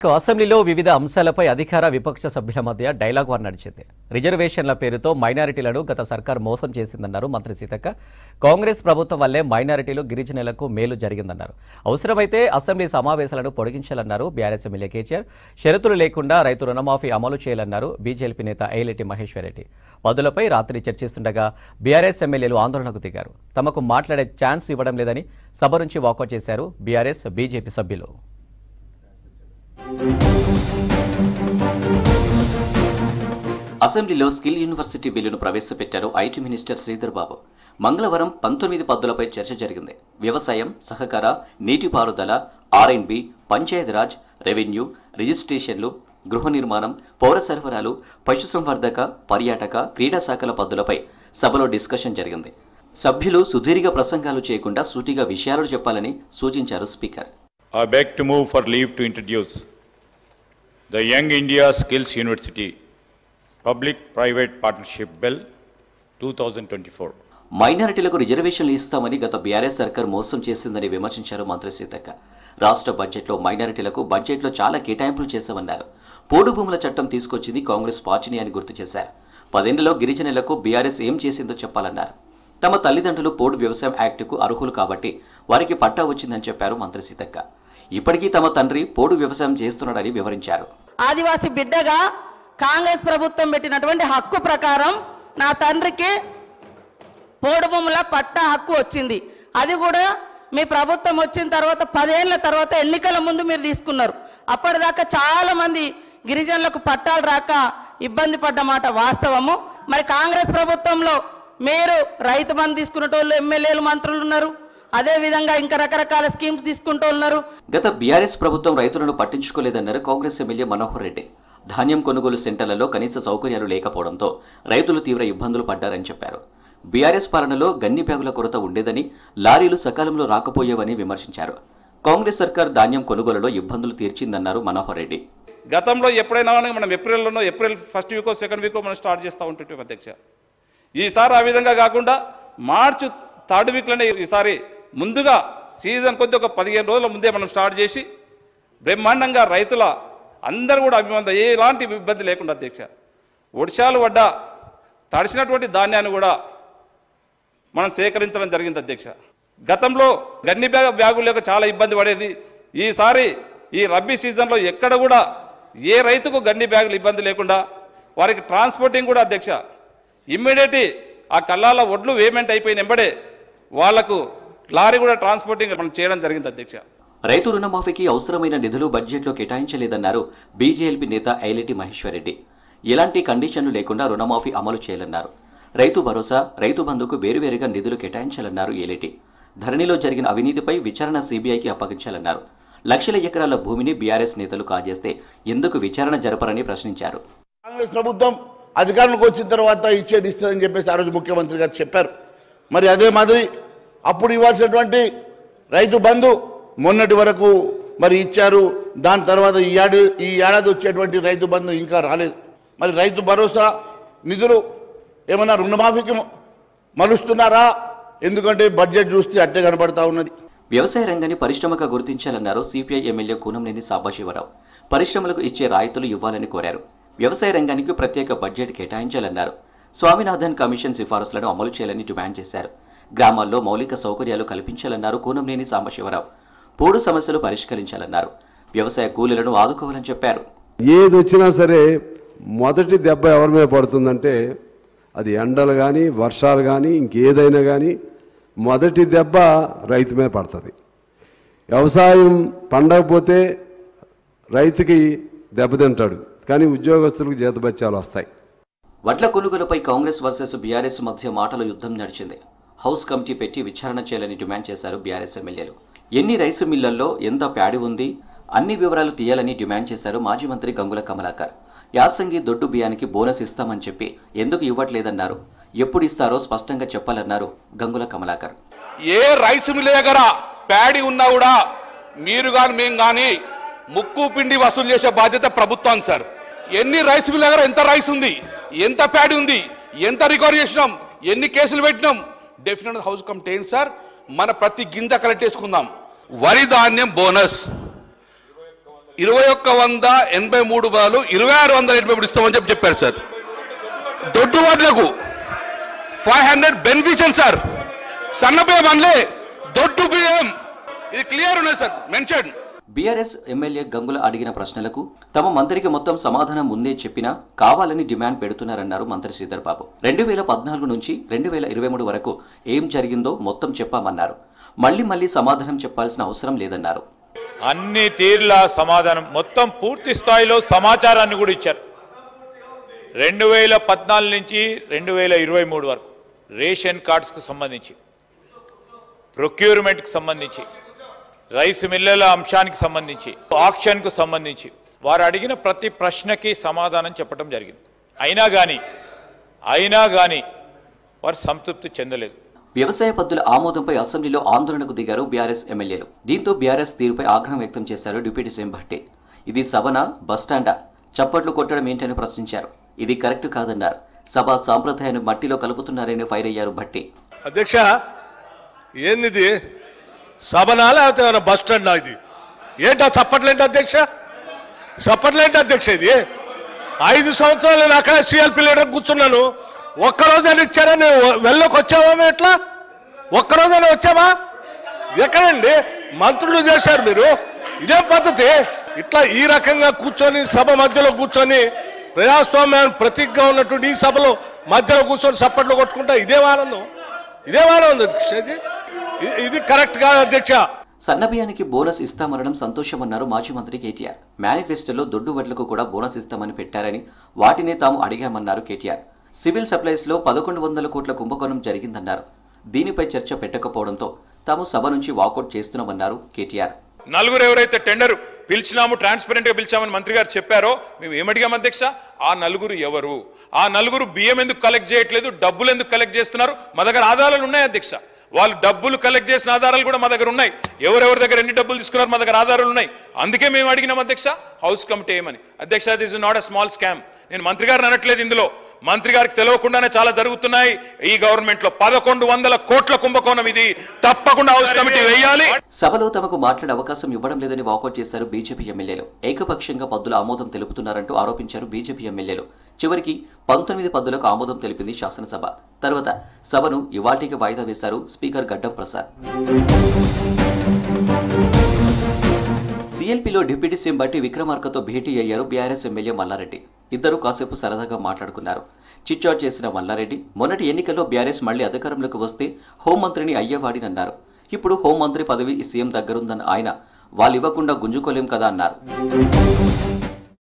అసెంబ్లీలో వివిధ అంశాలపై అధికార విపక్ష సభ్యుల మధ్య డైలాగ్ వార్ నడిచింది. రిజర్వేషన్ల పేరుతో మైనారిటీలను గత సర్కార్ మోసం చేసిందన్నారు మంత్రి సీతక్క. కాంగ్రెస్ ప్రభుత్వం వల్లే మైనారిటీలు గిరిజనులకు మేలు జరిగిందన్నారు. అవసరమైతే అసెంబ్లీ సమావేశాలను పొడిగించాలన్నారు బీఆర్ఎస్ ఎమ్మెల్యే కేటీఆర్. షరతులు లేకుండా రైతు రుణమాఫీ అమలు చేయాలన్నారు బీజేపీ నేత ఐలెటి మహేశ్వర్ రెడ్డి. పదులపై రాత్రి చర్చిస్తుండగా బీఆర్ఎస్ ఎమ్మెల్యేలు ఆందోళనకు దిగారు. తమకు మాట్లాడే ఛాన్స్ ఇవ్వడం లేదని సభ నుంచి వాకౌట్ చేశారు బీఆర్ఎస్ బీజేపీ సభ్యులు. అసెంబ్లీలో స్కిల్ యూనివర్సిటీ బిల్లును ప్రవేశపెట్టారు ఐటీ మినిస్టర్ శ్రీధర్ బాబు. మంగళవారం 19 పద్దులపై చర్చ జరిగింది. వ్యవసాయం, సహకార, నీటిపారుదల, ఆర్ఎండ్బి, పంచాయతీరాజ్, రెవెన్యూ, రిజిస్ట్రేషన్లు, గృహ నిర్మాణం, పౌర సరఫరాలు, పశుసంవర్ధక, పర్యాటక, క్రీడా శాఖల పద్దులపై సభలో డిస్కషన్ జరిగింది. సభ్యులు సుదీర్ఘ ప్రసంగాలు చేయకుండా సూటిగా విషయాలు చెప్పాలని సూచించారు speaker. I beg to move for leave to introduce the Young India Skills University Public-Private Partnership Bill 2024. మైనారిటీలకు రిజర్వేషన్లు ఇస్తామని గత బీఆర్ఎస్ సర్కార్ మోసం చేసిందని విమర్శించారు మంత్రి సీతక్క. రాష్ట్ర బడ్జెట్లో మైనారిటీలకు బడ్జెట్లో చాలా కేటాయింపులు చేశామన్నారు. పోడు భూముల చట్టం తీసుకొచ్చింది కాంగ్రెస్ పార్టీని అని గుర్తు చేశారు. 10 ఏళ్లలో గిరిజనులకు బీఆర్ఎస్ ఏం చేసిందో చెప్పాలన్నారు. తమ తల్లిదండ్రులు పోడు వ్యవసాయం యాక్టుకు అర్హులు కాబట్టి వారికి పట్టా వచ్చిందని చెప్పారు మంత్రి సీతక్క. ఇప్పటికీ తమ తండ్రి పోడు వ్యవసాయం చేస్తున్నాడని వివరించారు. ఆదివాసీ బిడ్డగా కాంగ్రెస్ ప్రభుత్వం పెట్టినటువంటి హక్కు ప్రకారం నా తండ్రికి పోడు భూముల పట్టా హక్కు వచ్చింది. అది కూడా మీ ప్రభుత్వం వచ్చిన తర్వాత 10 ఏళ్ల తర్వాత ఎన్నికల ముందు మీరు తీసుకున్నారు. అప్పటిదాకా చాలా మంది గిరిజనులకు పట్టాలు రాక ఇబ్బంది పడ్డ మాట వాస్తవము. మరి కాంగ్రెస్ ప్రభుత్వంలో మీరు రైతు బంధు తీసుకునేటోళ్ళు ఎమ్మెల్యేలు, మంత్రులు ఉన్నారు. అదే విధంగా ఇంకా రకరకాల స్కీమ్స్ తీసుకుంటూ ఉన్నారు. గత బీఆర్ఎస్ ప్రభుత్వం రైతులను పట్టించుకోలేదన్నారు కాంగ్రెస్ ఎమ్మెల్యే మనోహర్ రెడ్డి. ధాన్యం కొనుగోలు సెంటర్లలో కనీస సౌకర్యాలు లేకపోవడంతో రైతులు తీవ్ర ఇబ్బందులు పడ్డారని చెప్పారు. బీఆర్ఎస్ పాలనలో గన్ని బ్యాగుల కొరత ఉండేదని, లారీలు సకాలంలో రాకపోయేవని విమర్శించారు. కాంగ్రెస్ సర్కార్ ధాన్యం కొనుగోలులో ఇబ్బందులు తీర్చిందన్నారు మనోహర్ రెడ్డి. గతంలో ఎప్పుడైనా మనం April first Vicco second Vicco మనం స్టార్ట్ చేస్తూ ఉంటుంటాం అధ్యక్ష. ఈసారి ఆ విధంగా కాకుండా మార్చి 3rd వీక్లోనే ఈసారి ముందుగా సీజన్ కొద్ది ఒక 15 రోజుల ముందే మనం స్టార్ట్ చేసి బ్రహ్మాండంగా రైతుల అందరూ కూడా ఎలాంటి ఇబ్బంది లేకుండా అధ్యక్ష, వర్షాలు పడ్డ తడిసినటువంటి ధాన్యాన్ని కూడా మనం సేకరించడం జరిగింది అధ్యక్ష. గతంలో గన్ని బ్యాగులు లేక చాలా ఇబ్బంది పడేది. ఈసారి ఈ రబ్బీ సీజన్లో ఎక్కడ కూడా ఏ రైతుకు గన్ని బ్యాగులు ఇబ్బంది లేకుండా వారికి ట్రాన్స్పోర్టింగ్ కూడా అధ్యక్ష ఇమ్మీడియట్ ఆ కల్లాల ఒడ్లు పేమెంట్ అయిపోయిన వెంబడే వాళ్లకు లారీ కూడా ట్రాన్స్పోర్టింగ్ మనం చేయడం జరిగింది అధ్యక్ష. రైతు రుణమాఫీకి అవసరమైన నిధులు బడ్జెట్లో కేటాయించలేదన్నారు బీజేపీ నేత ఐలెటి మహేశ్వర్ రెడ్డి. ఎలాంటి కండిషన్లు లేకుండా రుణమాఫీ అమలు చేయాలన్నారు. రైతు భరోసా, రైతు బంధుకు వేరువేరుగా నిధులు కేటాయించాలన్నారు ఏలేటి. ధరణిలో జరిగిన అవినీతిపై విచారణ సీబీఐకి అప్పగించాలన్నారు. లక్షల ఎకరాల భూమిని బీఆర్ఎస్ నేతలు కాజేస్తే ఎందుకు విచారణ జరపరని ప్రశ్నించారు. కాంగ్రెస్ ప్రభుత్వం అధికారంలోకి వచ్చిన తర్వాత ఇచ్చేది ఇస్తుందని చెప్పేసి ఆ రోజు ముఖ్యమంత్రి గారు చెప్పారు. మరి అదే మాదిరి అప్పుడు ఇవ్వాల్సినటువంటి రైతు బంధు మొన్నటి వరకు మరి ఇచ్చారు. దాని తర్వాత ఈ ఏడాది వచ్చేటువంటి రైతు బంధు ఇంకా రాలేదు. మరి రైతు భరోసా నిధులు ఏమన్నా రుణమాఫీకి మలుస్తున్నారా? ఎందుకంటే బడ్జెట్ చూస్తే అట్టే కనబడతా ఉన్నది. వ్యవసాయ రంగాన్ని పరిశ్రమగా గుర్తించాలన్నారు సిపిఐ ఎమ్మెల్యే కూనంనేని సాంబశివరావు. పరిశ్రమలకు ఇచ్చే రాయితీలు ఇవ్వాలని కోరారు. వ్యవసాయ రంగానికి ప్రత్యేక బడ్జెట్ కేటాయించాలన్నారు. స్వామినాథన్ కమిషన్ సిఫారసులను అమలు చేయాలని డిమాండ్ చేశారు. గ్రామాల్లో మౌలిక సౌకర్యాలు కల్పించాలన్నారు కూనంనేని సాంబశివరావు. పోడు సమస్యలు పరిష్కరించాలన్నారు. వ్యవసాయ కూలీలను ఆదుకోవాలని చెప్పారు. ఏది వచ్చినా సరే మొదటి దెబ్బ ఎవరి మీద పడుతుందంటే అది ఎండలు కానీ వర్షాలు కానీ ఇంకేదైనా కానీ మొదటి దెబ్బ రైతు మీద పడుతుంది. వ్యవసాయం పండకపోతే రైతుకి దెబ్బతింటాడు, కానీ ఉద్యోగస్తులకు జీతభత్యాలు వస్తాయి. వడ్ల కొనుగోలుపై కాంగ్రెస్ వర్సెస్ బీఆర్ఎస్ మధ్య మాటల యుద్ధం నడిచింది. హౌస్ కమిటీ పెట్టి విచారణ చేయాలని డిమాండ్ చేశారు బీఆర్ఎస్ ఎమ్మెల్యేలు. ఎన్ని రైసు మిల్లల్లో ఎంత ప్యాడి ఉంది అన్ని వివరాలు తీయాలని డిమాండ్ చేశారు మాజీ మంత్రి గంగుల కమలాకర్. యాసంగి దొడ్డు బియ్యానికి బోనస్ ఇస్తామని చెప్పి ఎందుకు ఇవ్వట్లేదన్నారు. ఎప్పుడు ఇస్తారో స్పష్టంగా చెప్పాలన్నారు గంగుల కమలాకర్. ఏ రైసు మిల్ దగ్గర ప్యాడి ఉన్నా కూడా మీరు కానీ మేము కానీ ముక్కు పిండి వసూలు చేసే బాధ్యత ప్రభుత్వం సార్. ఎన్ని రైస్ మిల్ దగ్గర ఎంత రైస్ ఉంది, ఎంత ప్యాడి ఉంది, ఎంత రికవరీ చేసినాం, ఎన్ని కేసులు పెట్టినాం, డెఫినెట్ హౌస్ కమిటీ సార్. మన ప్రతి గింజ కలెక్ట్ చేసుకుందాం. వరి ధాన్యం బోనస్ 2183 బదులు 2683 ఇస్తామని చెప్పారు సార్. దొడ్డు వాట్లకు 500 బెనిఫిషియల్ సార్, సన్న బియ్యం అనలే, దొడ్డు బియ్యం, ఇది క్లియర్ ఉన్నది sir mention. BRS MLA Gangula అడిగిన ప్రశ్నలకు తమ మంత్రికి మొత్తం సమాధానం ముందే చెప్పినా కావాలని డిమాండ్ పెడుతున్నారన్నారు మంత్రి శ్రీధర్ బాబు. 2014 నుంచి 2023 వరకు ఏం జరిగిందో మొత్తం చెప్పామన్నారు. మళ్లీ సమాధానం చెప్పాల్సిన అవసరం లేదన్నారు. అన్ని తీర్ల సమాధానం మొత్తం పూర్తి స్థాయిలో సమాచారాన్ని కూడా ఇచ్చారు. 2014 నుంచి 2023 వరకు రేషన్ కార్డ్స్కు సంబంధించి, ప్రొక్యూర్మెంట్కి సంబంధించి, రైస్ మిల్లల అంశానికి సంబంధించి, ఆక్షన్కు సంబంధించి వారు అడిగిన ప్రతి ప్రశ్నకి సమాధానం చెప్పడం జరిగింది. అయినా కానీ వారు సంతృప్తి చెందలేదు. వ్యవసాయ పద్ధతుల ఆమోదంపై అసెంబ్లీలో ఆందోళనకు దిగారు బీఆర్ఎస్ ఎమ్మెల్యేలు. దీంతో బీఆర్ఎస్ తీరుపై ఆగ్రహం వ్యక్తం చేశారు డిప్యూటీ సీఎం భట్టి. ఇది సభనా బస్టాండా, చప్పట్లు కొట్టడం ఏంటని ప్రశ్నించారు. ఇది కరెక్ట్ కాదన్నారు. సభా సాంప్రదాయాన్ని మట్టిలో కలుపుతున్నారని ఫైర్ అయ్యారు భట్టి. అధ్యక్ష, ఏంది సభనా లేకపోతే బస్ స్టాండ్? ఇది ఏంటా చప్పట్లేంటి అధ్యక్ష? చప్పట్లేంటి అధ్యక్ష? ఇది 5 సంవత్సరాలు నేను అక్కడ సిఎల్పి లీడర్ కూర్చున్నాను. ఒక్కరోజైనా ఇచ్చారా? నేను వెళ్ళకి వచ్చావా? ఎట్లా ఒక్కరోజైనా వచ్చావా? ఎక్కడండి మంత్రులు చేశారు మీరు? ఇదే పద్ధతి? ఇట్లా ఈ రకంగా కూర్చొని సభ మధ్యలో కూర్చొని ప్రజాస్వామ్యాన్ని ప్రతీకగా ఉన్నటువంటి ఈ సభలో మధ్యలో కూర్చొని చప్పట్లు కొట్టుకుంటా ఇదే ఆనందం అధ్యక్ష. ఇది కరెక్ట్ కాదు అధ్యక్ష. సన్నబియ్యానికి బోనస్ ఇస్తామనడం సంతోషమన్నారు మాజీ మంత్రి కేటీఆర్. మేనిఫెస్టోలో దొడ్డు వడ్లకు కూడా బోనస్ ఇస్తామని పెట్టారని వాటినే తాము అడిగామన్నారు కేటీఆర్. సివిల్ సప్లైస్ లో 1100 కోట్ల కుంభకోణం జరిగిందన్నారు. దీనిపై చర్చ పెట్టకపోవడంతో తాము సభ నుంచి వాకౌట్ చేస్తున్నామన్నారు కేటీఆర్. నలుగురు ఎవరైతే టెండర్ పిలిచినాము, ట్రాన్స్పరెంట్ గా పిలిచామని మంత్రి గారు చెప్పారో మేము ఏమడిగాం అధ్యక్ష? ఆ నలుగురు ఎవరు? ఆ నలుగురు బియ్యం ఎందుకు కలెక్ట్ చేయట్లేదు, డబ్బులు ఎందుకు కలెక్ట్ చేస్తున్నారు? మా దగ్గర ఆధారాలు ఉన్నాయి అధ్యక్ష. వాళ్ళు డబ్బులు కలెక్ట్ చేసిన ఆధారాలు కూడా మా దగ్గర ఉన్నాయి. ఎవరెవరి దగ్గర ఎన్ని డబ్బులు తీసుకున్నారు మా దగ్గర ఆధారాలు ఉన్నాయి. అందుకే మేము అడిగినాం అధ్యక్ష హౌస్ కమిటీ ఏమని. అధ్యక్ష, this is not a small scam. నేను మంత్రి గారిని అనట్లేదు. ఇందులో మంత్రి గారికి తెలియకుండానే చాలా జరుగుతున్నాయి ఈ గవర్నమెంట్ లో. 1100 కోట్ల కుంభకోణం ఇది. తప్పకుండా హౌస్ కమిటీ వేయాలి. సభలో తమకు మాట్లాడే అవకాశం ఇవ్వడం లేదని వాకౌట్ చేశారు బీజేపీ ఎమ్మెల్యేలు. ఏకపక్షంగా పద్దుల ఆమోదం తెలుపుతున్నారంటూ ఆరోపించారు బీజేపీ ఎమ్మెల్యేలు. చివరికి 19 పద్దులకు ఆమోదం తెలిపింది శాసనసభ. తర్వాత సభను ఇవాళకి వాయిదా వేశారు స్పీకర్ గడ్డం ప్రసాద్. సిఎల్పీలో డిప్యూటీ సీఎం భట్టి విక్రమార్కతో భేటీ అయ్యారు బీఆర్ఎస్ ఎమ్మెల్యే మల్లారెడ్డి. ఇద్దరు కాసేపు సరదాగా మాట్లాడుకున్నారు. చిట్చాట్ చేసిన మల్లారెడ్డి మొన్నటి ఎన్నికల్లో బీఆర్ఎస్ మళ్లీ అధికారంలోకి వస్తే హోంమంత్రిని అయ్యేవాడినన్నారు. ఇప్పుడు హోంమంత్రి పదవి సీఎం దగ్గరుందన్న ఆయన వాళ్ళు ఇవ్వకుండా గుంజుకోలేం కదా అన్నారు.